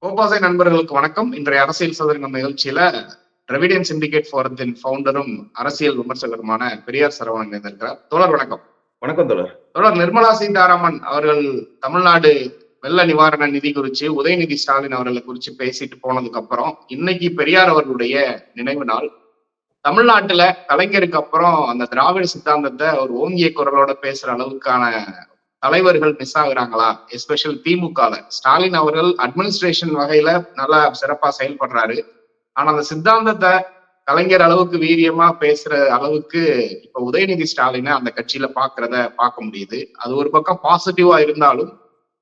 கோபாசை நண்பர்களுக்கு வணக்கம். இன்றைய அரசியல் சதுரங்கம் நிகழ்ச்சியில டிராவிடியன் சிண்டிகேட் ஃபோரத்தின் ஃபவுண்டரும் அரசியல் விமர்சகருமான பெரியார் சரவணன் இருந்திருக்கிறார். தோழர் வணக்கம். வணக்கம் தோழர். தோழர், நிர்மலா சீதாராமன் அவர்கள் தமிழ்நாடு வெள்ள நிவாரண நிதி குறித்து உதயநிதி ஸ்டாலின் அவர்களை குறித்து பேசிட்டு போனதுக்கு அப்புறம் இன்னைக்கு பெரியார் அவர்களுடைய நினைவு நாள். தமிழ்நாட்டுல கலைஞருக்கு அப்புறம் அந்த திராவிட சித்தாந்தத்தை ஒரு ஓங்கிய குரலோட பேசுற அளவுக்கான தலைவர்கள் மிஸ் ஆகுறாங்களா? எஸ்பெஷல் திமுகல ஸ்டாலின் அவர்கள் அட்மினிஸ்ட்ரேஷன் வகையில நல்லா சிறப்பா செயல்படுறாரு. ஆனா அந்த சித்தாந்தத்தை கலைஞர் அளவுக்கு வீரியமா பேசுற அளவுக்கு இப்ப உதயநிதி ஸ்டாலினை அந்த கட்சியில பார்க்க முடியுது. அது ஒரு பக்கம் பாசிட்டிவா இருந்தாலும்,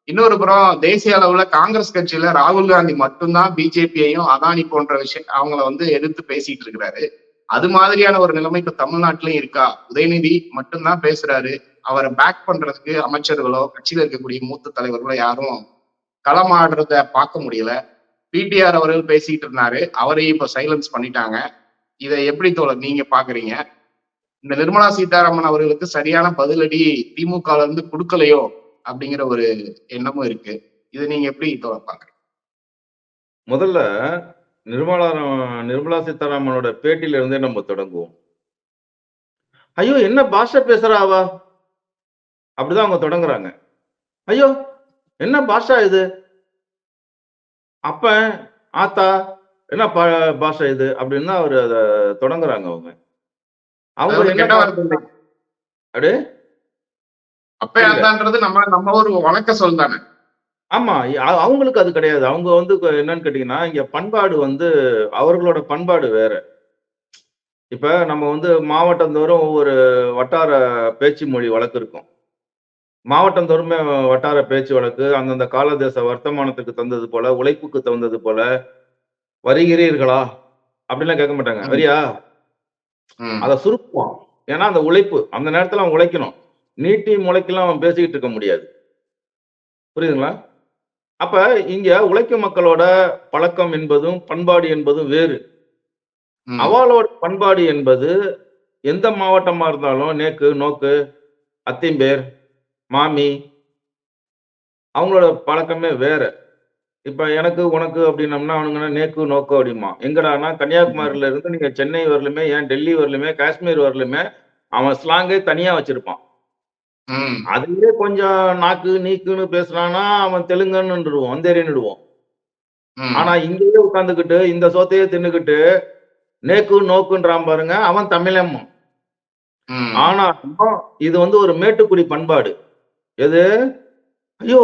இன்னொரு புறம் தேசிய அளவுல காங்கிரஸ் கட்சியில ராகுல் காந்தி மட்டும்தான் பிஜேபியையும் அதானி போன்ற விஷயம் அவங்கள எதிர்த்து பேசிட்டு இருக்கிறாரு. அது மாதிரியான ஒரு நிலைமை இப்ப தமிழ்நாட்டிலயும் இருக்கா? உதயநிதி மட்டும்தான் பேசுறாரு, அவரை பேக் பண்றதுக்கு அமைச்சர்களோ கட்சியில இருக்கக்கூடிய மூத்த தலைவர்களோ யாரும் களமாடுறத பார்க்க முடியல. பிடிஆர் அவர்கள் பேசிட்டு இருந்தாரு, அவரையும் இப்ப சைலன்ஸ் பண்ணிட்டாங்க. இதை எப்படி தோழர் நீங்க பாக்குறீங்க? இந்த நிர்மலா சீதாராமன் அவர்களுக்கு சரியான பதிலடி திமுக இருந்து கொடுக்கலையோ அப்படிங்கிற ஒரு எண்ணமும் இருக்கு. இதை நீங்க எப்படி தோழர் பாக்குறீங்க? முதல்ல நிர்மலா சீதாராமனோட பேட்டியில இருந்தே நம்ம தொடங்குவோம். ஐயோ என்ன பாஷை பேசுறாவா அப்படிதான் அவங்க தொடங்குறாங்க. ஐயோ என்ன பாஷா இது, அப்ப ஆத்தா என்ன பாஷா இது அப்படின்னு தான் அவரு அத தொடங்குறாங்க. அவங்க என்ன அப்படியே அப்பன்றது நம்ம ஒரு வணக்க சொல் தானே. ஆமா, அவங்களுக்கு அது கிடையாது. அவங்க என்னன்னு கேட்டீங்கன்னா, இங்க பண்பாடு அவர்களோட பண்பாடு வேற. இப்ப நம்ம மாவட்டந்தோறும் ஒவ்வொரு வட்டார பேச்சு மொழி வழக்கு இருக்கும். மாவட்டந்தோறுமே வட்டார பேச்சு வழக்கு அந்தந்த காலதேச வர்த்தமானத்துக்கு தந்தது போல, உழைப்புக்கு தந்தது போல, வருகிறீர்களா அப்படிலாம் கேட்க மாட்டாங்க. வரியா அதை சுருக்குவான். ஏன்னா அந்த உழைப்பு அந்த நேரத்துல அவன் உழைக்கணும். நீட்டி முளைக்கெல்லாம் அவன் பேசிக்கிட்டு இருக்க முடியாது. புரியுதுங்களா? அப்ப இங்க உழைக்கும் மக்களோட பழக்கம் என்பதும் பண்பாடு என்பதும் வேறு. அவளோட பண்பாடு என்பது எந்த மாவட்டமா இருந்தாலும் நேக்கு நோக்கு அத்திம்பேர் மாமி அவங்களோட பழக்கமே வேற. இப்ப எனக்கு உனக்கு அப்படின்னம்னா அவனுங்கன்னா நேக்கு நோக்கு அப்படிமா. எங்கடானா கன்னியாகுமரியில இருந்து நீங்க சென்னை வரலுமே, ஏன் டெல்லி வரலுமே, காஷ்மீர் வரலுமே அவன் ஸ்லாங்கே தனியா வச்சிருப்பான். அதுலயே கொஞ்சம் நாக்கு நீக்குன்னு பேசுறான்னா அவன் தெலுங்குன்னுடுவோம், வந்தேரின்னுடுவோம். ஆனா இங்கேயே உட்காந்துக்கிட்டு இந்த சோத்தையே தின்னுக்கிட்டு நேக்கு நோக்குன்றான் பாருங்க, அவன் தமிழம்மா. ஆனா இது ஒரு மேட்டுக்குடி பண்பாடு. எது? ஐயோ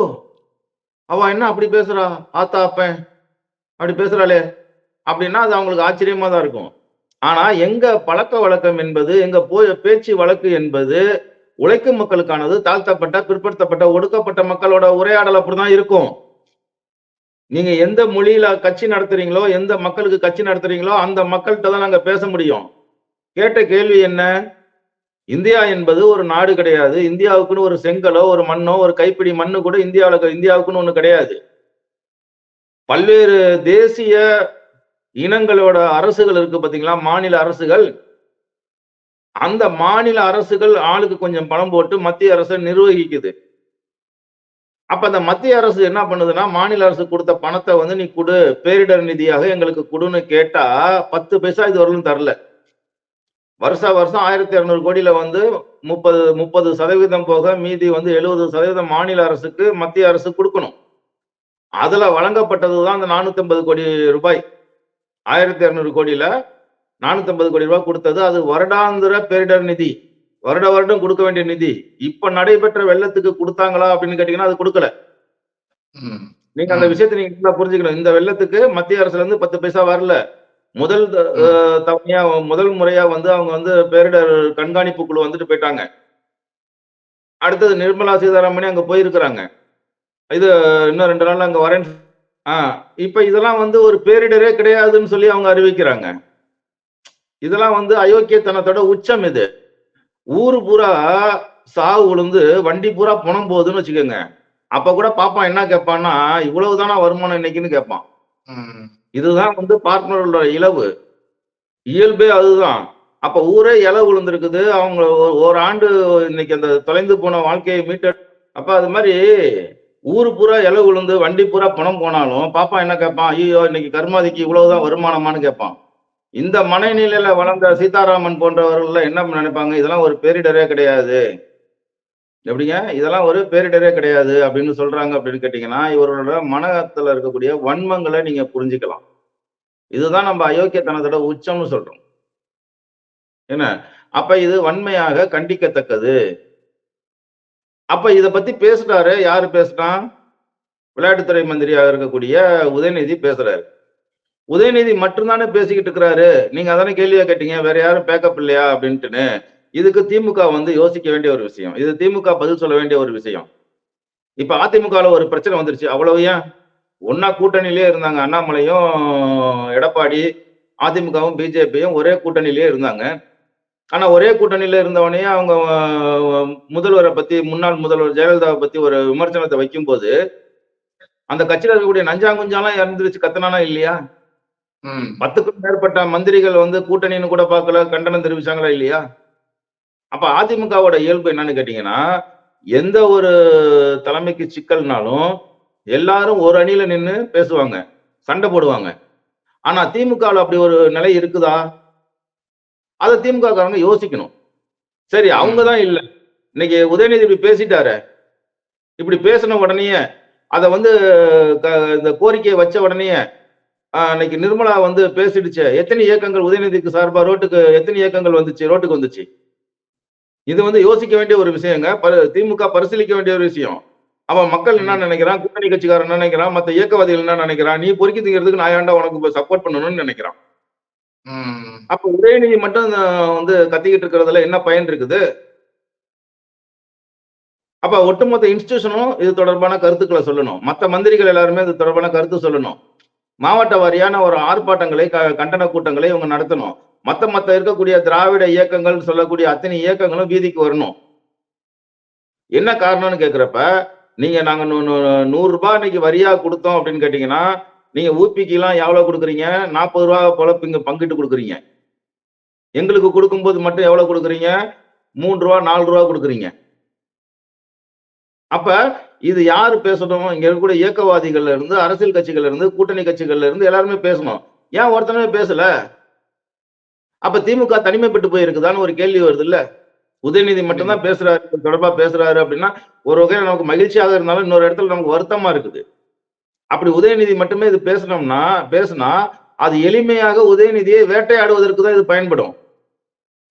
அவ என்ன அப்படி பேசுறா, ஆத்தா அப்பன் அப்படி பேசுறாளே அப்படின்னா அது அவங்களுக்கு ஆச்சரியமா தான் இருக்கும். ஆனா எங்க பழக்க வழக்கம் என்பது, எங்க பேச்சு வழக்கு என்பது உழைக்கும் மக்களுக்கானது. தாழ்த்தப்பட்ட பிற்படுத்தப்பட்ட ஒடுக்கப்பட்ட மக்களோட உரையாடல் அப்படிதான் இருக்கும். நீங்க எந்த மொழியில கட்சி நடத்துறீங்களோ, எந்த மக்களுக்கு கட்சி நடத்துறீங்களோ அந்த மக்கள்கிட்ட தான் நாங்க பேச முடியும். கேட்ட கேள்வி என்ன? இந்தியா என்பது ஒரு நாடு கிடையாது. இந்தியாவுக்குன்னு ஒரு செங்கலோ ஒரு மண்ணோ ஒரு கைப்பிடி மண்ணு கூட இந்தியாவுக்குன்னு ஒண்ணு கிடையாது. பல்வேறு தேசிய இனங்களோட அரசுகள் இருக்கு பாத்தீங்களா, மாநில அரசுகள். அந்த மாநில அரசுகள் ஆளுக்கு கொஞ்சம் பணம் போட்டு மத்திய அரசை நிர்வகிக்குது. அப்ப அந்த மத்திய அரசு என்ன பண்ணுதுன்னா, மாநில அரசு கொடுத்த பணத்தை நீ கொடு, பேரிடர் நிதியாக எங்களுக்கு கொடுன்னு கேட்டா 10 பைசா இது வரலும் தரல. வருஷம் 1200 கோடியில 30% போக மீதி 70% மாநில அரசுக்கு மத்திய அரசு கொடுக்கணும். அதுல வழங்கப்பட்டதுதான் அந்த 450 கோடி ரூபாய். 1200 கோடியில 450 கோடி ரூபாய் கொடுத்தது. அது வருடாந்திர பேரிடர் நிதி, வருடம் கொடுக்க வேண்டிய நிதி. இப்ப நடைபெற்ற வெள்ளத்துக்கு கொடுத்தாங்களா அப்படின்னு கேட்டீங்கன்னா அது கொடுக்கல. நீங்க அந்த விஷயத்தை நீங்க புரிஞ்சுக்கணும். இந்த வெள்ளத்துக்கு மத்திய அரசுல இருந்து 10 பைசா வரல. முதல் முறையா அவங்க பேரிடர் கண்காணிப்பு குழு போயிட்டாங்க. அடுத்தது நிர்மலா சீதாராமனே அங்க போயிருக்கிறாங்க. இது இன்னும் 2 நாள்ல அங்க வரேன். இப்ப இதெல்லாம் ஒரு பேரிடரே கிடையாதுன்னு சொல்லி அவங்க அறிவிக்கிறாங்க. இதெல்லாம் அயோக்கியத்தனத்தோட உச்சம். இது ஊரு பூரா சாவு விழுந்து வண்டி பூரா பணம் போகுதுன்னு வச்சுக்கோங்க. அப்ப கூட பாப்பான் என்ன கேட்பான்னா, இவ்வளவுதானா வருமானம் இன்னைக்குன்னு கேட்பான். இதுதான் பார்ட்னரோட இலவு, இயல்பே அதுதான். அப்ப ஊரே இலை விழுந்திருக்குது. அவங்க ஒரு ஆண்டு இன்னைக்கு அந்த தொலைந்து போன வாழ்க்கையை மீட்ட. அப்ப அது மாதிரி ஊரு பூரா இலை விழுந்து வண்டி பூரா பணம் போனாலும் பாப்பா என்ன கேட்பான், ஐயோ இன்னைக்கு கருமாதிக்கு இவ்வளவுதான் வருமானமான்னு கேட்பான். இந்த மனநிலையில வளர்ந்த சீதாராமன் போன்றவர்கள் என்ன நினைப்பாங்க, இதெல்லாம் ஒரு பேரிடரே கிடையாது. எப்படிங்க இதெல்லாம் ஒரு பேரிடரே கிடையாது அப்படின்னு சொல்றாங்க அப்படின்னு கேட்டீங்கன்னா, இவரோட மனத்துல இருக்கக்கூடிய வன்மங்களை நீங்க புரிஞ்சுக்கலாம். இதுதான் நம்ம அயோக்கியத்தனத்தோட உச்சம்னு சொல்றோம். என்ன? அப்ப இது வன்மையாக கண்டிக்கத்தக்கது. அப்ப இத பத்தி பேசுறாரு. யாரு பேசுனா? விளையாட்டுத்துறை மந்திரியா இருக்கக்கூடிய உதயநிதி பேசுறாரு. உதயநிதி மட்டும் தானே பேசிக்கிட்டு இருக்கிறாரு. நீங்க அதானே கேள்வியா கேட்டீங்க. வேற யாரும் பேக்கப் இல்லையா அப்படின்ட்டுன்னு. இதுக்கு திமுக வந்து யோசிக்க வேண்டிய ஒரு விஷயம். இது திமுக பதில் சொல்ல வேண்டிய ஒரு விஷயம். இப்ப அதிமுகல ஒரு பிரச்சனை வந்துருச்சு. அவ்வளவு ஏன்? ஒண்ணா கூட்டணியிலேயே இருந்தாங்க. அண்ணாமலையும், எடப்பாடி, அதிமுகவும், பிஜேபியும் ஒரே கூட்டணியிலேயே இருந்தாங்க. ஆனா ஒரே கூட்டணியில இருந்தவனே அவங்க முதல்வரை பத்தி, முன்னாள் முதல்வர் ஜெயலலிதாவை பத்தி ஒரு விமர்சனத்தை வைக்கும்போது, அந்த கட்சியில இருக்கக்கூடிய நஞ்சாங்குஞ்சாலாம் இறந்துருச்சு கத்துனானா இல்லையா? ம். 10க்கும் மேற்பட்ட மந்திரிகள் வந்து கூட்டணின்னு கூட பார்க்கல, கண்டனம் தெரிவிச்சாங்களா இல்லையா? அப்ப அதிமுகவோட இயல்பு என்னன்னு கேட்டீங்கன்னா, எந்த ஒரு தலைமைக்கு சிக்கல்னாலும் எல்லாரும் ஒரு அணியில நின்னு பேசுவாங்க, சண்டை போடுவாங்க. ஆனா திமுகல அப்படி ஒரு நிலை இருக்குதா? அத திமுக காரங்க யோசிக்கணும். சரி அவங்க ம். தான் இல்ல. இன்னைக்கு உதயநிதி இப்படி பேசிட்டாரே. இப்படி பேசின உடனேயே அத வந்து க இந்த கோரிக்கைய வச்ச உடனேயே இன்னைக்கு நிர்மலா வந்து பேசிடுச்சே. எத்தனை இயக்கங்கள் உதயநிதிக்கு சார்பா எத்தனை இயக்கங்கள் வந்துச்சு? ரோட்டுக்கு வந்துச்சு. இது வந்து யோசிக்க வேண்டிய ஒரு விஷயங்க. திமுக பரிசீலிக்க வேண்டிய ஒரு விஷயம். அவன் மக்கள் என்ன ம். நினைக்கிறான்? கூட்டணி கட்சிக்காரன் என்ன நினைக்கிறான்? மத்த இயக்கவாதிகள் என்ன நினைக்கிறான்? நீ பொறுக்கி திங்கிறதுக்கு நான் ஏன்டா உனக்கு சப்போர்ட் பண்ணணும்னு நினைக்கிறான். ம். அப்ப உதயநிதி மட்டும் வந்து கத்திக்கிட்டு இருக்கிறதுல என்ன பயன் இருக்குது? அப்ப ஒட்டுமொத்த இன்ஸ்டிடியூஷனும் இது தொடர்பான கருத்துக்களை சொல்லணும். மத்த மந்திரிகள் எல்லாருமே இது தொடர்பான கருத்து சொல்லணும். மாவட்ட வாரியான ஒரு ஆர்ப்பாட்டங்களை, கண்டன கூட்டங்களை இவங்க நடத்தணும். மத்த இருக்கக்கூடிய திராவிட இயக்கங்கள் சொல்லக்கூடிய அத்தனை இயக்கங்களும் வீதிக்கு வரணும். என்ன காரணம்னு கேட்கிறப்ப, நீங்க நாங்க ரூ. 100 இன்னைக்கு வரியா குடுத்தோம் அப்படின்னு கேட்டீங்கன்னா, நீங்க ஊபிக்குலாம் எவ்வளவு குடுக்குறீங்க? ரூ. 40 போல பங்கிட்டு குடுக்குறீங்க. எங்களுக்கு குடுக்கும்போது மட்டும் எவ்வளவு குடுக்குறீங்க? ரூ. 3 ரூ. 4 குடுக்குறீங்க. அப்ப இது யாரு பேசணும்? இங்க இருக்கக்கூடிய இயக்கவாதிகள்ல இருந்து, அரசியல் கட்சிகள்ல இருந்து, கூட்டணி கட்சிகள்ல இருந்து எல்லாருமே பேசணும். ஏன் ஒருத்தனுமே பேசல? அப்ப திமுக தனிமைப்பட்டு போயிருக்குதான்னு ஒரு கேள்வி வருதுல்ல. உதயநிதி மட்டும் கண்டிப்பா. தான் பேசுறாரு, இது தொடர்பா பேசுறாரு அப்படின்னா, ஒரு வகையில நமக்கு மகிழ்ச்சியாக இருந்தாலும், இன்னொரு இடத்துல நமக்கு வருத்தமா இருக்குது. அப்படி உதயநிதி மட்டுமே இது பேசுனா, அது எளிமையாக உதயநிதியை வேட்டையாடுவதற்கு தான் இது பயன்படும்.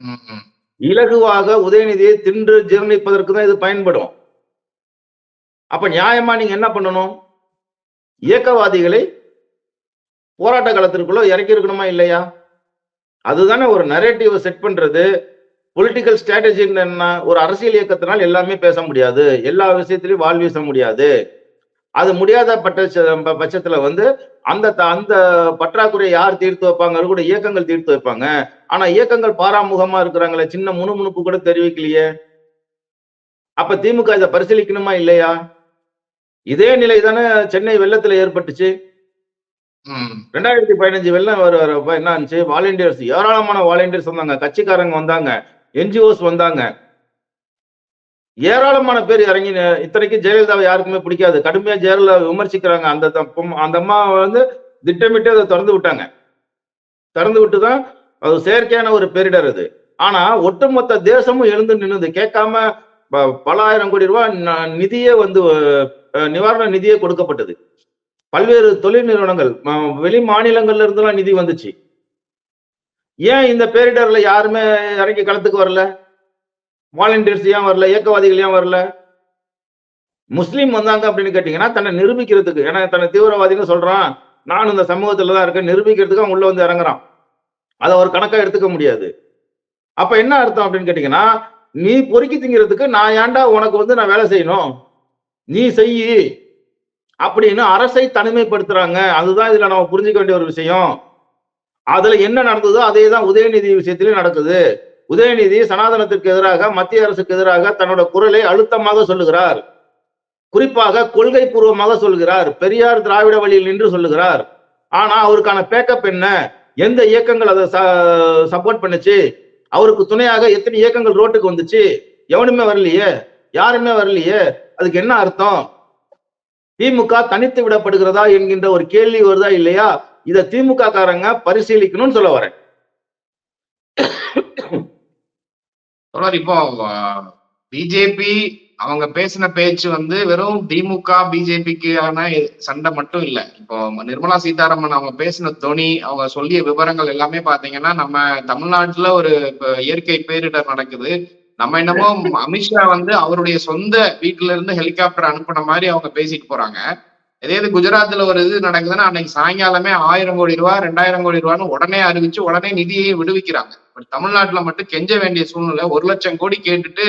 ம். ம். இலகுவாக உதயநிதியை தின்று ஜீரணிப்பதற்கு தான் இது பயன்படும். அப்ப நியாயமா நீங்க என்ன பண்ணணும்? இயக்கவாதிகளை போராட்ட களத்திற்குள்ள இறக்கி இருக்கணுமா இல்லையா? அதுதானே ஒரு நரேட்டிவ செட் பண்றது. பொலிட்டிக்கல் ஸ்ட்ராட்டஜின்னு என்ன? ஒரு அரசியல் இயக்கத்தினால் எல்லாமே பேச முடியாது. எல்லா விஷயத்திலயும் வாள் வீச முடியாது. அது முடியாத பட்சத்துல வந்து அந்த பற்றாக்குறையை யார் தீர்த்து வைப்பாங்க? அது கூட இயக்கங்கள் தீர்த்து வைப்பாங்க. ஆனா இயக்கங்கள் பாராமுகமா இருக்கிறாங்களே, சின்ன முணுமுணுப்பு கூட தெரிவிக்கலையே. அப்ப திமுக இத பரிசீலிக்கணுமா இல்லையா? இதே நிலை தானே சென்னை வெள்ளத்துல ஏற்பட்டுச்சு. ம். 2015 வெள்ளம் வரப்ப என்ன ஆச்சு? வாலண்டியர்ஸ் ஏராளமான வாலண்டியர்ஸ் வந்தாங்க. கட்சிக்காரங்க வந்தாங்க. என்ஜிஓஸ் வந்தாங்க. ஏராளமான பேர் இறங்கி இத்தனைக்கும் ஜெயலலிதாவை யாருக்குமே பிடிக்காது. கடுமையா ஜெயலலிதாவை விமர்சிக்கிறாங்க. அந்த அம்மா வந்து திட்டமிட்டு அதை திறந்து விட்டாங்க. திறந்து விட்டு தான் அது செயற்கையான ஒரு பேரிடர் அது. ஆனா ஒட்டுமொத்த தேசமும் எழுந்து நின்னுது. கேட்காம பல ஆயிரம் கோடி ரூபாய் நிதியே வந்து நிவாரண நிதியே கொடுக்கப்பட்டது. பல்வேறு தொழில் நிறுவனங்கள் வெளி மாநிலங்கள்ல இருந்தெல்லாம் நிதி வந்துச்சு. ஏன் இந்த பேரிடர்ல யாருமே இறங்கி களத்துக்கு வரல? வாலண்டியர்ஸ் ஏன் வரல? இயக்கவாதிகள் ஏன் வரல? முஸ்லீம் வந்தாங்க அப்படின்னு கேட்டீங்கன்னா, தன்னை நிரூபிக்கிறதுக்கு. ஏன்னா தன்னை தீவிரவாதின்னு சொல்றான். நானும் இந்த சமூகத்துல தான் இருக்கேன். நிரூபிக்கிறதுக்கு அவன் உள்ள வந்து இறங்குறான். அத ஒரு கணக்கா எடுத்துக்க முடியாது. அப்ப என்ன அர்த்தம் அப்படின்னு கேட்டீங்கன்னா, நீ பொறுக்கி திங்கிறதுக்கு நான் ஏன்டா உனக்கு வந்து நான் வேலை செய்யணும்? நீ செய்யி அப்படின்னு அரசை தனிமைப்படுத்துறாங்க. அதுதான் இதுல நம்ம புரிஞ்சுக்க வேண்டிய ஒரு விஷயம். அதுல என்ன நடந்ததோ அதே தான் உதயநிதி விஷயத்திலும் நடக்குது. உதயநிதி சனாதனத்திற்கு எதிராக, மத்திய அரசுக்கு எதிராக தன்னோட குரலை அழுத்தமாக சொல்லுகிறார். குறிப்பாக கொள்கை பூர்வமாக சொல்கிறார். பெரியார் திராவிட வழியில் நின்று சொல்லுகிறார். ஆனா அவருக்கான பேக்கப் என்ன? எந்த இயக்கங்கள் அதை சப்போர்ட் பண்ணுச்சு? அவருக்கு துணையாக எத்தனை இயக்கங்கள் ரோட்டுக்கு வந்துச்சு? எவனுமே வரலையே. யாருமே வரலையே. அதுக்கு என்ன அர்த்தம்? திமுக தனித்து விடப்படுகிறதா என்கின்ற ஒரு கேள்வி வருதா இல்லையா? இத திமுக காரங்க பரிசீலிக்கணும்னு சொல்ல வரேன். இப்போ பிஜேபி அவங்க பேசின பேச்சு வந்து வெறும் திமுக பிஜேபிக்கான சண்டை மட்டும் இல்ல. இப்போ நிர்மலா சீதாராமன் அவங்க பேசின தொனி, அவங்க சொல்லிய விவரங்கள் எல்லாமே பாத்தீங்கன்னா, நம்ம தமிழ்நாட்டுல ஒரு இயற்கை பேரிடர் நடக்குது, நம்ம என்னமோ அமித்ஷா வந்து அவருடைய சொந்த வீட்டுல இருந்து ஹெலிகாப்டர் அனுப்புன மாதிரி அவங்க பேசிட்டு போறாங்க. இதே இது குஜராத்ல ஒரு இது நடக்குதுன்னா அன்னைக்கு சாயங்காலமே 1000 கோடி ரூபாய் 2000 கோடி ரூபான்னு உடனே அறிவிச்சு உடனே நிதியை விடுவிக்கிறாங்க. பட் தமிழ்நாட்டுல மட்டும் கெஞ்ச வேண்டிய சூழ்நிலை, 1 லட்சம் கோடி கேட்டுட்டு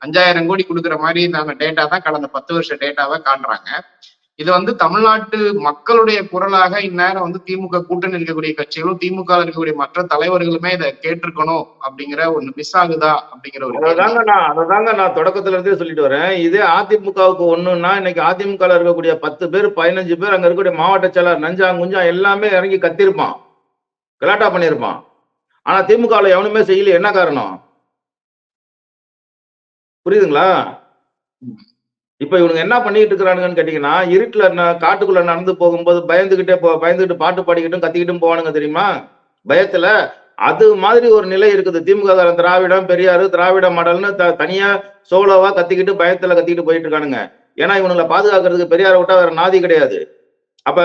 5000 கோடி கொடுக்குற மாதிரி டேட்டா தான் கடந்த 10 வருஷ டேட்டாவை காட்டுறாங்க. இது வந்து தமிழ்நாட்டு மக்களுடைய குரலாக இந்நேரம் வந்து திமுக கூட்டணி இருக்கக்கூடிய கட்சிகளும் திமுக இருக்கக்கூடிய மற்ற தலைவர்களுமே இதை கேட்டிருக்கணும் அப்படிங்கிற ஒண்ணு மிஸ் ஆகுதா அப்படிங்கிற ஒரு அததாங்க நான் தொடக்கத்துல இருந்தே சொல்லிட்டு வரேன். இதே அதிமுகவுக்கு ஒண்ணுன்னா இன்னைக்கு அதிமுக இருக்கக்கூடிய 10 பேர் 15 பேர் அங்க இருக்கக்கூடிய மாவட்ட செயலர் நஞ்சாங்குஞ்சா எல்லாமே இறங்கி கத்திருப்பான், கலாட்டா பண்ணிருப்பான். ஆனா திமுகவில் எவனுமே செய்யல. என்ன காரணம் புரியுதுங்களா? இப்ப இவனுங்க என்ன பண்ணிட்டு இருக்கிறானுங்கன்னு கேட்டீங்கன்னா, இருட்டுல காட்டுக்குள்ள நடந்து போகும்போது பயந்துகிட்டு பாட்டு பாடிக்கிட்டும் கத்திக்கிட்டும் போவானுங்க தெரியுமா, பயத்துல. அது மாதிரி ஒரு நிலை இருக்குது. திமுக திராவிடம் பெரியாரு திராவிட மாடல்னு தனியா சோலோவா கத்திக்கிட்டு பயத்துல கத்திக்கிட்டு போயிட்டு இருக்கானுங்க. ஏன்னா இவனுங்களை பாதுகாக்கிறதுக்கு பெரியாரை விட்டா வேற நாதி கிடையாது. அப்ப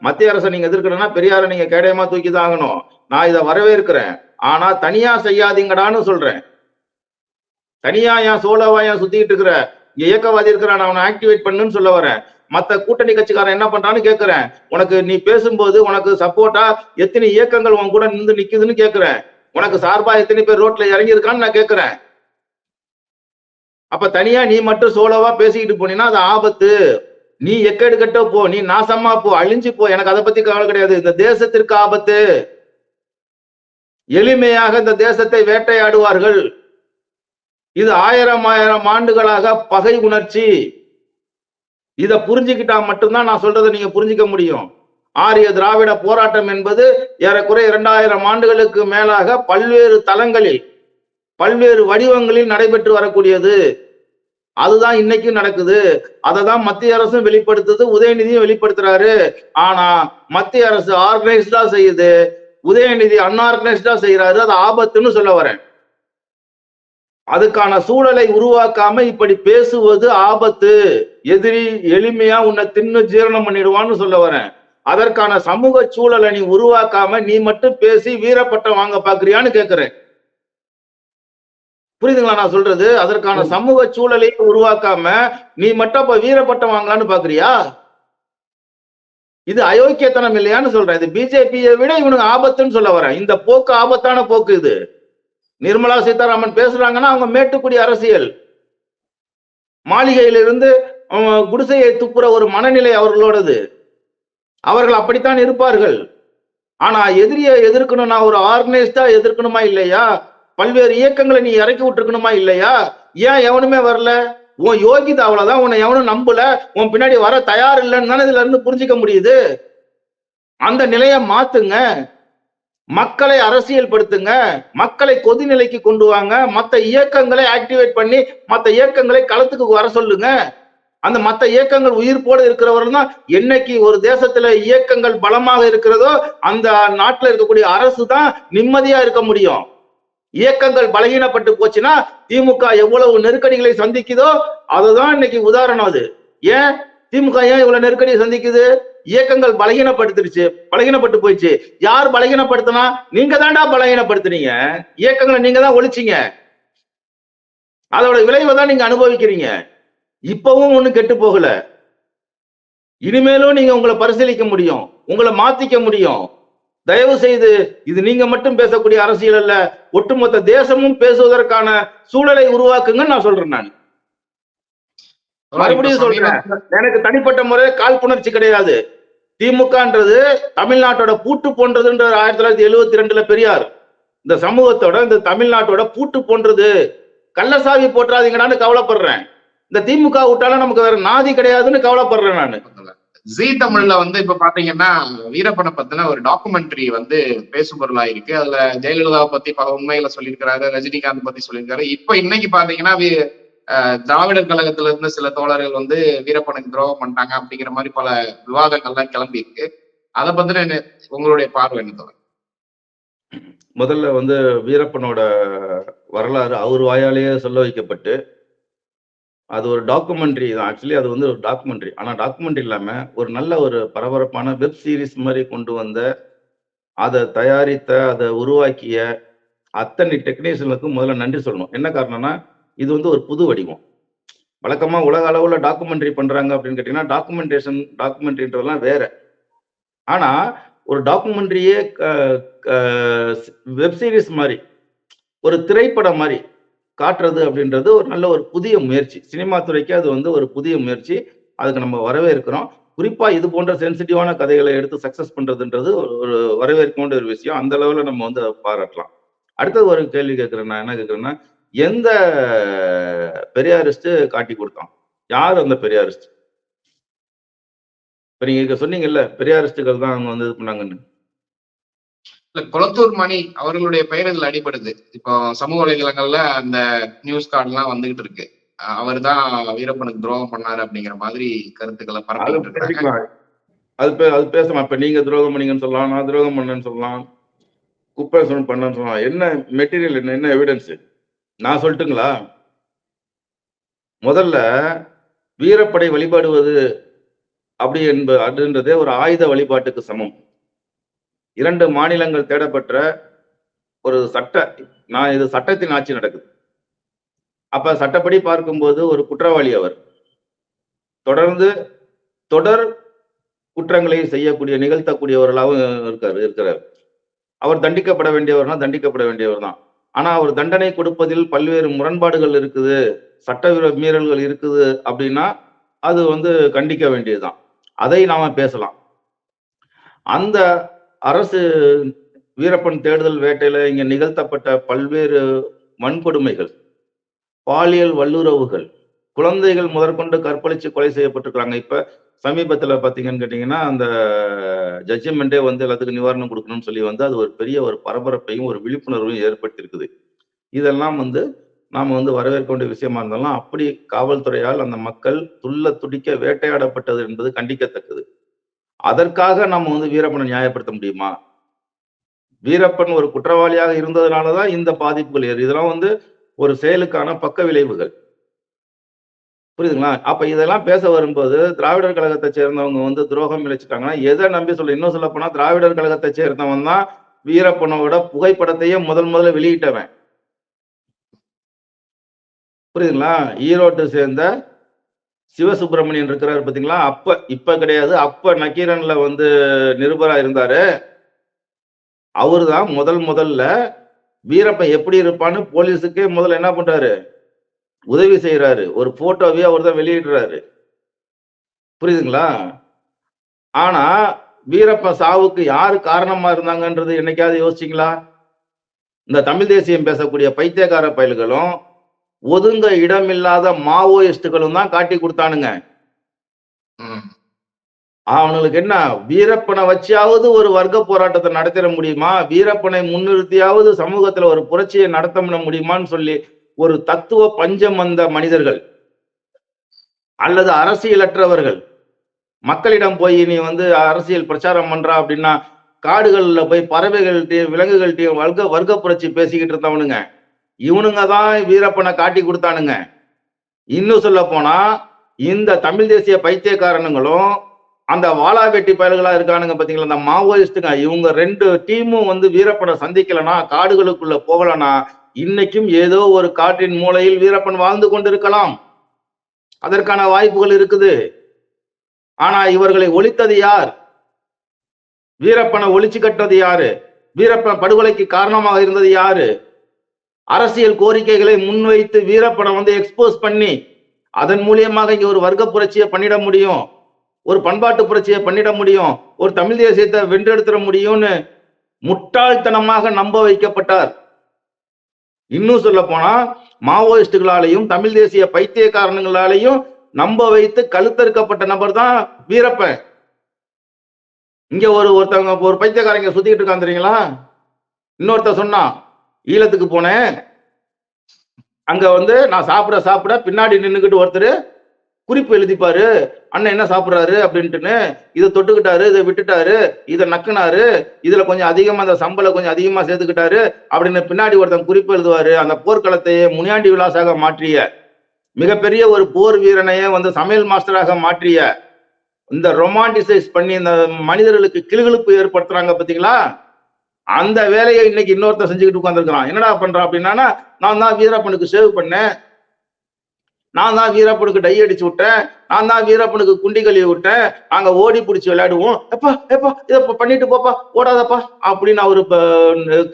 மத்திய அரசை நீங்க எதிர்க்கணும்னா பெரியாரை நீங்க கேடயமா தூக்கி தான் ஆகணும். நான் இதை வரவேற்கிறேன். ஆனா தனியா செய்யாதீங்கடான்னு சொல்றேன். தனியா ஏன் சோலோவா ஏன் சுத்திக்கிட்டு இருக்கிற, இயக்கவாதி இருக்கிறான், அவனை ஆக்டிவேட் பண்ணுன்னு சொல்ல வரேன். மத்த கூட்டணி கட்சிக்காரன் என்ன பண்றான்னு கேட்கிறேன். உனக்கு நீ பேசும்போது உனக்கு சப்போர்ட்டா எத்தனை இயக்கங்கள் உன் கூட நின்று நிக்குதுன்னு கேட்கிறேன். உனக்கு சார்பா எத்தனை பேர் ரோட்ல இறங்கி இருக்கான்னு நான் கேட்கிறேன். அப்ப தனியா நீ மட்டும் சோலோவா பேசிக்கிட்டு போனீங்கன்னா அது ஆபத்து. நீ எக்கேடு கட்ட போ, நீ நாசமா போ, அழிஞ்சு போ, எனக்கு அதை பத்தி கவலை கிடையாது. இந்த தேசத்திற்கு ஆபத்து. எளிமையாக இந்த தேசத்தை வேட்டையாடுவார்கள். இது 1000 ஆண்டுகளாக பகை உணர்ச்சி. இத புரிஞ்சுக்கிட்டா மட்டும்தான் நான் சொல்றதை நீங்க புரிஞ்சுக்க முடியும். ஆரிய திராவிட போராட்டம் என்பது ஏறக்குறைய 2000 ஆண்டுகளுக்கு மேலாக பல்வேறு தளங்களில் பல்வேறு வடிவங்களில் நடைபெற்று வரக்கூடியது. அதுதான் இன்னைக்கும் நடக்குது. அததான் மத்திய அரசும் வெளிப்படுத்துது, உதயநிதியும் வெளிப்படுத்துறாரு. ஆனா மத்திய அரசு ஆர்கனைஸ்டா செய்யுது, உதயநிதி அன்ஆர்கனைஸ்டா செய்யறாரு. அது ஆபத்துன்னு சொல்ல வரேன். அதுக்கான சூழலை உருவாக்காம இப்படி பேசுவது ஆபத்து. எதிரி எளிமையா உன்னை தின்னு ஜீரணம் பண்ணிடுவான்னு சொல்ல வரேன். அதற்கான சமூக சூழலை நீ உருவாக்காம நீ மட்டும் பேசி வீரப்பட்டம் வாங்க பாக்குறியான்னு கேட்கிறேன். புரியுதுங்களா நான் சொல்றது? அதற்கான சமூக சூழலை உருவாக்காம நீ மட்டும் அப்ப வீரப்பட்டம் வாங்கலான்னு பாக்குறியா? இது அயோக்கியத்தனம் இல்லையான்னு சொல்றேன். இது பிஜேபியை விட இவனுக்கு ஆபத்துன்னு சொல்ல வரேன். இந்த போக்கு ஆபத்தான போக்கு. இது நிர்மலா சீதாராமன் பேசுறாங்கன்னா அவங்க மேட்டுக்குடி அரசியல், மாளிகையிலிருந்து குடிசையை துப்புற ஒரு மனநிலை அவர்களோடது. அவர்கள் அப்படித்தான் இருப்பார்கள். ஆனா எதிரியை எதிர்க்கணும்னா ஒரு ஆர்கனைஸ்டா எதிர்க்கணுமா இல்லையா? பல்வேறு இயக்கங்களை நீ இறக்கி விட்டுருக்கணுமா இல்லையா? ஏன் எவனுமே வரல? உன் யோகிதா அவ்வளவுதான். உன்னை எவனும் நம்பல, உன் பின்னாடி வர தயார் இல்லைன்னு தானே இதுல இருந்து புரிஞ்சுக்க முடியுது. அந்த நிலையை மாத்துங்க, மக்களை அரசியல் படுத்துங்க, மக்களை கொதிநிலைக்கு கொண்டு வாங்க, மற்ற இயக்கங்களை ஆக்டிவேட் பண்ணி மற்ற இயக்கங்களை களத்துக்கு வர சொல்லுங்க. அந்த மற்ற இயக்கங்கள் உயிர்ப்போடு இருக்கிறவர்கள் தான் என்னைக்கு ஒரு தேசத்துல இயக்கங்கள் பலமாக இருக்கிறதோ அந்த நாட்டுல இருக்கக்கூடிய அரசு தான் நிம்மதியா இருக்க முடியும். இயக்கங்கள் பலகீனப்பட்டு போச்சுன்னா திமுக எவ்வளவு நெருக்கடிகளை சந்திக்குதோ அதுதான் இன்னைக்கு உதாரணம். அது ஏன் திமுக ஏன் இவ்வளவு நெருக்கடியை சந்திக்குது? இயக்கங்கள் பலகீனப்பட்டு போயிடுச்சு. யார் பலகீனப்படுத்தினா? நீங்க தான்டா பலகீனப்படுத்துறீங்க. இயக்கங்களை நீங்க தான் ஒழிச்சீங்க. அதோட விளைவை தான் நீங்க அனுபவிக்கிறீங்க. இப்பவும் ஒண்ணு கெட்டு போகல. இனிமேலும் நீங்க உங்களை பரிசீலிக்க முடியும், உங்களை மாத்திக்க முடியும். தயவு செய்து இது நீங்க மட்டும் பேசக்கூடிய அரசியல் அல்ல, ஒட்டுமொத்த தேசமும் பேசுவதற்கான சூழலை உருவாக்குங்கன்னு நான் சொல்றேன். நான் மறுபடியும் சொல்றேன், எனக்கு தனிப்பட்ட முறை காழ்ப்புணர்ச்சி கிடையாது. திமுகன்றது தமிழ்நாட்டோட பூட்டு போன்றதுன்ற 1972 பெரியார் இந்த சமூகத்தோட இந்த தமிழ்நாட்டோட பூட்டு போன்றது. கள்ளசாவி போற்றாதீங்கடான்னு கவலைப்படுறேன். இந்த திமுக விட்டாலும் நமக்கு வேற நாதி கிடையாதுன்னு கவலைப்படுறேன் நானு. ஜி தமிழ்ல வந்து இப்ப பாத்தீங்கன்னா வீரப்பனை பத்தின ஒரு டாக்குமெண்ட்ரி வந்து பேசுபொருளா இருக்கு. அதுல ஜெயலலிதாவை பத்தி பல உண்மைகளை சொல்லியிருக்கிறாரு, ரஜினிகாந்த் பத்தி சொல்லியிருக்காரு. இப்ப இன்னைக்கு பாத்தீங்கன்னா திராவிடர் கழகத்துல இருந்த சில தோழர்கள் வந்து வீரப்பனுக்கு துரோகம் பண்ணிட்டாங்க அப்படிங்கிற மாதிரி பல விவாதங்கள்லாம் கிளம்பி இருக்கு. அதை பத்தின உங்களுடைய பார்வை என்ன தோழர்? முதல்ல வந்து வீரப்பனோட வரலாறு அவர் வாயாலேயே சொல்ல வைக்கப்பட்டு, அது ஒரு டாக்குமெண்ட்ரி தான். ஆக்சுவலி அது வந்து ஒரு டாக்குமெண்ட்ரி. ஆனா டாக்குமெண்ட்ரி இல்லாம, ஒரு நல்ல ஒரு பரபரப்பான வெப் சீரிஸ் மாரி கொண்டு வந்த, அத தயாரித்த, அத உருவாக்கிய அத்தனை டெக்னீஷியனுக்கும் முதல்ல நன்றி சொல்லணும். என்ன காரணம்னா, இது வந்து ஒரு புது வடிவம். வழக்கமா உலக அளவுல டாக்குமெண்ட்ரி பண்றாங்க அப்படின்னு கேட்டீங்கன்னா, டாக்குமெண்ட்ரின்றதெல்லாம் வேற. ஆனா, ஒரு டாக்குமெண்ட்ரியே க க வெப் சீரிஸ் மாரி, ஒரு திரைப்படம் மாரி காட்டுறது அப்படின்றது ஒரு நல்ல ஒரு புதிய முயற்சி. சினிமா துறைக்கு அது வந்து ஒரு புதிய முயற்சி. அதுக்கு நம்ம வரவேற்கிறோம். குறிப்பா இது போன்ற சென்சிட்டிவான கதைகளை எடுத்து சக்சஸ் பண்றதுன்றது ஒரு ஒரு வரவேற்க வேண்டிய ஒரு விஷயம். அந்த அளவுல நம்ம வந்து அத பாராட்டலாம். அடுத்தது ஒரு கேள்வி கேட்கிறேன். நான் என்ன கேட்கிறேன்னா, எந்த பெரியாரிஸ்ட் காட்டிக் குடுத்தான்? யார் அந்த பெரியாரிஸ்ட்? இப்ப நீங்க சொன்னீங்கல்ல, பெரியாரிஸ்டுகள் தான் அவங்க வந்து இது பண்ணாங்கன்னு. இல்ல, குளத்தூர் மணி அவர்களுடைய பெயர் இதுல அடிபடுது. இப்போ சமூக வலைதளங்கள்ல அந்த நியூஸ் கார்டு எல்லாம் வந்துகிட்டு இருக்கு. அவர் தான் வீரப்பனுக்கு துரோகம் பண்ணாரு அப்படிங்கிற மாதிரி கருத்துக்களை அது பரப்பிக்கிட்டு இருக்காங்க. பேசிக்கலாம். அது பேசலாம். இப்ப நீங்க துரோகம் பண்ணீங்கன்னு சொல்லலாம். நான் துரோகம் பண்ணேன்னு சொல்லலாம். குப்பை பண்ணேன்னு சொல்லலாம். என்ன மெட்டீரியல் என்ன? என்ன எவிடன்ஸ்? நான் சொல்லட்டுங்களா? முதல்ல வீரப்படை வழிபடுவது அப்படின்றதே ஒரு ஆயுத வழிபாட்டுக்கு சமம். 2 மாநிலங்கள் தேடப்பெற்ற ஒரு இது சட்டத்தின் ஆட்சி நடக்குது. அப்ப சட்டப்படி பார்க்கும்போது ஒரு குற்றவாளி அவர். தொடர்ந்து தொடர் குற்றங்களை செய்யக்கூடிய, நிகழ்த்தக்கூடியவர்களாகவும் இருக்கிறார். அவர் தண்டிக்கப்பட வேண்டியவர்னா தண்டிக்கப்பட வேண்டியவர் தான். ஆனா அவர் தண்டனை கொடுப்பதில் பல்வேறு முரண்பாடுகள் இருக்குது, சட்ட மீறல்கள் இருக்குது அப்படின்னா, அது வந்து கண்டிக்க வேண்டியதுதான். அதை நாம பேசலாம். அந்த அரசு வீரப்பன் தேடுதல் வேட்டையில இங்க நிகழ்த்தப்பட்ட பல்வேறு வன்கொடுமைகள், பாலியல் வல்லுறவுகள், குழந்தைகள் முதற்கொண்டு கற்பழிச்சு கொலை செய்யப்பட்டிருக்கிறாங்க. இப்ப சமீபத்துல பாத்தீங்கன்னு கேட்டீங்கன்னா, அந்த ஜட்ஜ்மெண்டே வந்து எல்லாத்துக்கும் நிவாரணம் கொடுக்கணும்னு சொல்லி வந்து அது ஒரு பெரிய ஒரு பரபரப்பையும், ஒரு விழிப்புணர்வையும் ஏற்படுத்தியிருக்குது. இதெல்லாம் வந்து நாம வந்து வரவேற்க வேண்டிய விஷயமா இருந்தாலும், அப்படி காவல்துறையால் அந்த மக்கள் துள்ள துடிக்க வேட்டையாடப்பட்டது என்பது கண்டிக்கத்தக்கது. அதற்காக நம்ம வந்து வீரப்பனை நியாயப்படுத்த முடியுமா? வீரப்பன் ஒரு குற்றவாளியாக இருந்ததுனால தான் இந்த பாதிப்புகள் இதெல்லாம் வந்து ஒரு செயலுக்கான பக்க விளைவுகள். புரியுதுங்களா? அப்ப இதெல்லாம் பேச வரும்போது, திராவிடர் கழகத்தை சேர்ந்தவங்க வந்து துரோகம் இழைச்சுட்டாங்கன்னா, எத நம்பி இன்னும் சொல்லப்போனா திராவிடர் கழகத்தை சேர்ந்தவன் தான் வீரப்பனோட புகைப்படத்தையே முதல்ல வெளியிட்டவன். புரியுதுங்களா? ஈரோட்டை சேர்ந்த சிவசுப்பிரமணியன் இருக்கிறாரு பாத்தீங்களா? இப்ப கிடையாது. அப்ப நக்கீரன்ல வந்து நிருபரா இருந்தாரு. அவருதான் முதல்ல வீரப்பன் எப்படி இருப்பான்னு போலீஸுக்கே முதல்ல என்ன பண்றாரு? உதவி செய்யறாரு. ஒரு போட்டோவே அவர்தான் வெளியிடுறாரு. புரியுதுங்களா? ஆனா வீரப்பன் சாவுக்கு யாரு காரணமா இருந்தாங்கன்றது என்னைக்காவது யோசிச்சீங்களா? இந்த தமிழ் தேசியம் பேசக்கூடிய பைத்தியக்கார பயல்களும், ஒதுங்க இடமில்லாத மாவோயிஸ்டுகளும் தான் காட்டி கொடுத்தானுங்க. அவனுக்கு என்ன, வீரப்பனை வச்சாவது ஒரு வர்க்க போராட்டத்தை நடத்திட முடியுமா? வீரப்பனை முன்னிறுத்தியாவது சமூகத்துல ஒரு புரட்சியை நடத்த முடியுமான்னு சொல்லி ஒரு தத்துவ பஞ்சம் வந்த மனிதர்கள் அல்லது அரசியலற்றவர்கள் மக்களிடம் போய் நீ வந்து அரசியல் பிரச்சாரம் பண்றா அப்படின்னா, காடுகள்ல போய் பறவைகள்கிட்டயும் விலங்குகள்கிட்டயும் வர்க்க புரட்சி பேசிக்கிட்டு இருந்தவனுங்க இவனுங்க தான் வீரப்பனை காட்டி கொடுத்தானுங்க. இன்னும் சொல்ல போனா இந்த தமிழ் தேசிய பைத்தியக்காரனுங்களும் அந்த வாளாவெட்டி பயல்களா இருக்கானுங்க பாத்தீங்களா, அந்த மாவோயிஸ்டுங்க, இவங்க 2 டீமும் வந்து வீரப்பனை சந்திக்கலனா, காடுகளுக்குள்ள போகலனா, இன்னைக்கும் ஏதோ ஒரு காட்டின் மூலையில் வீரப்பன் வாழ்ந்து கொண்டிருக்கலாம். அதற்கான வாய்ப்புகள் இருக்குது. ஆனா இவர்களை ஒழித்தது யார்? வீரப்பனை ஒழிச்சு கட்டது யாரு? வீரப்பன் படுகொலைக்கு காரணமாக இருந்தது யாரு? அரசியல் கோரிக்கைகளை முன்வைத்து வீரப்பனை வந்து எக்ஸ்போஸ் பண்ணி அதன் மூலியமாக இங்க ஒரு வர்க்க புரட்சியை பண்ணிட முடியும், ஒரு பண்பாட்டு புரட்சியை பண்ணிட முடியும், ஒரு தமிழ் தேசியத்தை வென்றெடுத்துட முடியும்னு முட்டாள்தனமாக நம்ப வைக்கப்பட்டார். இன்னும் சொல்ல போனா மாவோயிஸ்டுகளாலையும் தமிழ் தேசிய பைத்தியக்காரங்களாலையும் நம்ப வைத்து கழுத்தறுக்கப்பட்ட நபர் தான் வீரப்பன். இங்க ஒருத்தவங்க ஒரு பைத்தியக்காரங்க சுத்திட்டு இருக்கான் தெரியுங்களா? இன்னொருத்த சொன்னா ஈழத்துக்கு போனேன், அங்க வந்து நான் சாப்பிட பின்னாடி நின்னுக்கிட்டு ஒருத்தர் குறிப்பு எழுதிப்பாரு, அண்ணன் என்ன சாப்பிடுறாரு அப்படின்ட்டுன்னு, இதை தொட்டுக்கிட்டாரு, இதை விட்டுட்டாரு, இதை நக்குனாரு, இதுல கொஞ்சம் அதிகமா அந்த சம்பளம் கொஞ்சம் அதிகமா சேர்த்துக்கிட்டாரு அப்படின்னு பின்னாடி ஒருத்தன் குறிப்பு எழுதுவாரு. அந்த போர்க்களத்தையே முனியாண்டி விலாசாக மாற்றிய, மிகப்பெரிய ஒரு போர் வீரனையே வந்து சமையல் மாஸ்டராக மாற்றிய, இந்த ரொமான்டிசைஸ் பண்ணி இந்த மனிதர்களுக்கு கிளுகிழுப்பு ஏற்படுத்துறாங்க பாத்தீங்களா, அந்த வேலையை இன்னைக்கு இன்னொருத்தர் செஞ்சுக்கிட்டு உட்கார்ந்துருக்கான். என்னடா பண்றான் அப்படின்னா, நான் தான் வீரப்பனுக்கு சேவ் பண்ணேன், நான் தான் வீரப்பனுக்கு டை அடிச்சு விட்டேன், நான் தான் வீரப்பனுக்கு குண்டி கழுவி விட்டேன், நாங்க ஓடி பிடிச்சி விளையாடுவோம், எப்பா எப்பா இதை பண்ணிட்டு போப்பா ஓடாதப்பா அப்படின்னு அவரு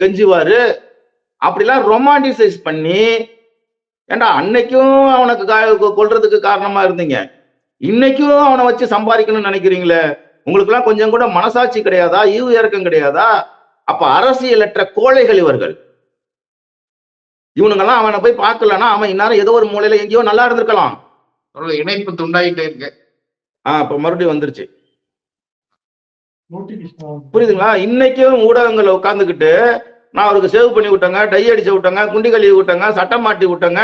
கெஞ்சுவாரு. அப்படிலாம் ரொமான்டிசைஸ் பண்ணி, ஏண்டா அன்னைக்கும் அவனுக்கு கொல்றதுக்கு காரணமா இருந்தீங்க, இன்னைக்கும் அவனை வச்சு சம்பாதிக்கணும்னு நினைக்கிறீங்களே, உங்களுக்கு எல்லாம் கொஞ்சம் கூட மனசாட்சி கிடையாதா, ஈவு இறக்கம் கிடையாதா? அப்ப அரசியலற்ற கோழைகள் இவர்கள். இவனுங்கெல்லாம் அவனை போய் பார்க்கலன்னா அவன் இந்நேரம் ஏதோ ஒரு மூலையில எங்கேயோ நல்லா இருந்திருக்கலாம். இணைப்பு துண்டாயிட்டே இருக்கு. இப்ப மறுபடியும் வந்துருச்சு, புரியுதுங்களா? இன்னைக்கும் ஊடகங்களை உட்கார்ந்துக்கிட்டு நான் அவருக்கு சேவ் பண்ணி விட்டேங்க, டை அடிச்சு விட்டேங்க, குண்டி கழுவி விட்டேங்க, சட்டம் மாட்டி விட்டேங்க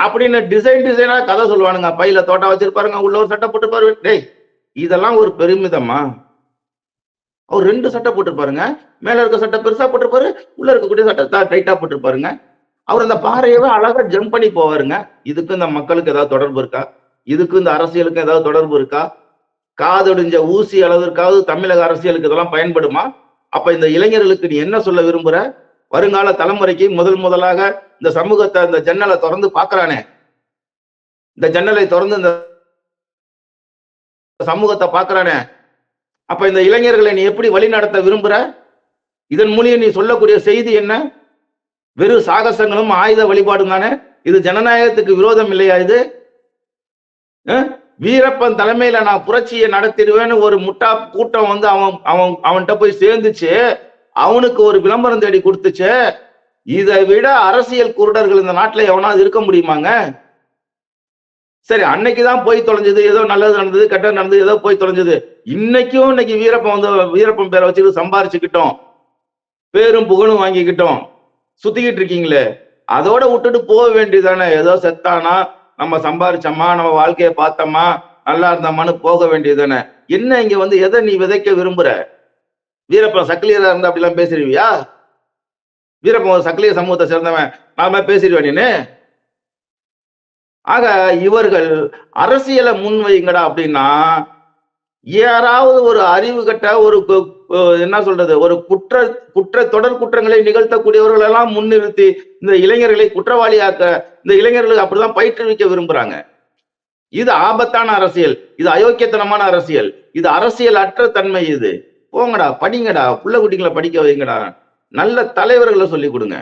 அப்படின்னு டிசைனா கதை சொல்லுவானுங்க. பையில தோட்டம் வச்சிருப்பாருங்க, உள்ள ஒரு சட்டை போட்டுப்பாரு. டேய், இதெல்லாம் ஒரு பெருமிதமா? அவர் 2 சட்டை போட்டிருப்பாருங்க, மேல இருக்க சட்டை பெருசா போட்டிருப்பாரு, உள்ள இருக்கக்கூடிய சட்டை டைட்டா போட்டிருப்பாருங்க. அவர் அந்த பாறையவே அழகா ஜம்ப் பண்ணி போவாருங்க. இதுக்கு இந்த மக்களுக்கு ஏதாவது தொடர்பு இருக்கா? இதுக்கு இந்த அரசியலுக்கு ஏதாவது தொடர்பு இருக்கா? காதொடிஞ்ச ஊசி அளவிற்காவது தமிழக அரசியலுக்கு இதெல்லாம் பயன்படுமா? அப்ப இந்த இளைஞர்களுக்கு நீ என்ன சொல்ல விரும்புற? வருங்கால தலைமுறைக்கு முதலாக இந்த சமூகத்தை, இந்த ஜன்னலை திறந்து பாக்குறானே, இந்த ஜன்னலை திறந்து இந்த சமூகத்தை பாக்குறானே, அப்ப இந்த இளைஞர்களை நீ எப்படி வழி நடத்த விரும்புற? இதன் மூலியம் நீ சொல்லக்கூடிய செய்தி என்ன? வெறும் சாகசங்களும் ஆயுத வழிபாடும் தானே? இது ஜனநாயகத்துக்கு விரோதம் இல்லையா? இது வீரப்பன் தலைமையில நான் புரட்சியை நடத்திடுவேன்னு ஒரு முட்டா கூட்டம் வந்து அவன்கிட்ட போய் சேர்ந்துச்சு, அவனுக்கு ஒரு விளம்பரம் தேடி கொடுத்துச்சு. இதை விட அரசியல் குருடர்கள் இந்த நாட்டுல எவனாவது இருக்க முடியுமாங்க? சரி, அன்னைக்குதான் போய் தொலைஞ்சது, ஏதோ நல்லது நடந்தது, கெட்டது நடந்தது, ஏதோ போய் தொலைஞ்சது. இன்னைக்கு வீரப்பன் பேரை வச்சுட்டு சம்பாரிச்சுக்கிட்டோம், பேரும் புகழும் வாங்கிக்கிட்டோம், சுத்திக்கிட்டு இருக்கீங்களே, அதோட விட்டுட்டு போக வேண்டியதானே? ஏதோ செத்தானா, நம்ம சம்பாரிச்சோமா, நம்ம வாழ்க்கையை பார்த்தோமா, நல்லா இருந்தோமான்னு போக வேண்டியதானே? என்ன இங்க வந்து எதை நீ விதைக்க விரும்புற? வீரப்பன் சக்கிலியரா இருந்தா அப்படிலாம் பேசிடுவியா? வீரப்பன் சக்கிலிய சமூகத்தை சேர்ந்தவன் நாம பேசிடுவேன் நீனு? ஆக இவர்கள் அரசியலை முன்வைங்கடா அப்படின்னா, யாராவது ஒரு அறிவு கட்ட ஒரு என்ன சொல்றது, ஒரு தொடர் குற்றங்களை நிகழ்த்தக்கூடியவர்கள் எல்லாம் முன்னிறுத்தி இந்த இளைஞர்களை குற்றவாளியாக்க இந்த இளைஞர்களுக்கு அப்படிதான் பயிற்றுவிக்க விரும்புறாங்க. இது ஆபத்தான அரசியல், இது அயோக்கியத்தனமான அரசியல், இது அரசியல் அற்ற தன்மை. இது போங்கடா, படிங்கடா, புள்ள குட்டிங்களை படிக்க வைங்கடா, நல்ல தலைவர்களை சொல்லி கொடுங்க.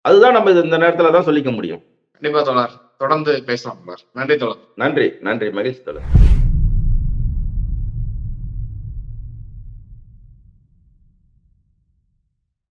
அதுதான் நம்ம இந்த நேரத்துல தான் சொல்லிக்க முடியும். கண்டிப்பா தோழர், தொடர்ந்து பேசலாம். நன்றி தோழர். நன்றி மகிழ்ச்சி தோழர்.